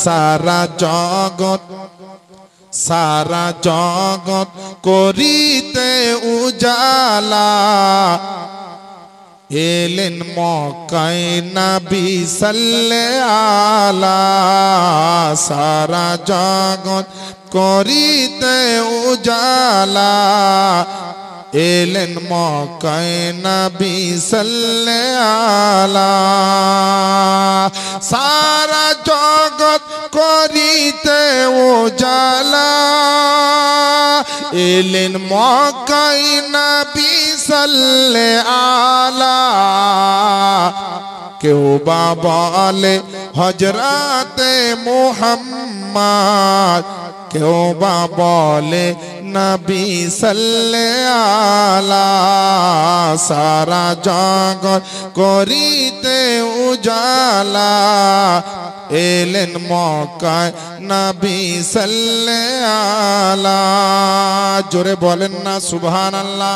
সারা জগৎ করিতে উজালা এলেন মক্কায় নবী সাল্লাল্লাহু আলা সারা জগৎ করিতে উজালা এলেন মক্কায় নবী সাল্লাল্লাহু আলা সারা জগৎ করিতে উজালা এলেন মক্কায় নবী সাল্লাল্লাহু আলা কেউ বা বলে হযরতে মুহাম্মদ কেউ বা বলে নবী সাল্লাল্লাহু আলা সারা জগৎ করিতে উজালা এলেন মক্কায় নবী সাল্লাল্লাহু আলা জোরে বলেন না সুবহানাল্লাহ।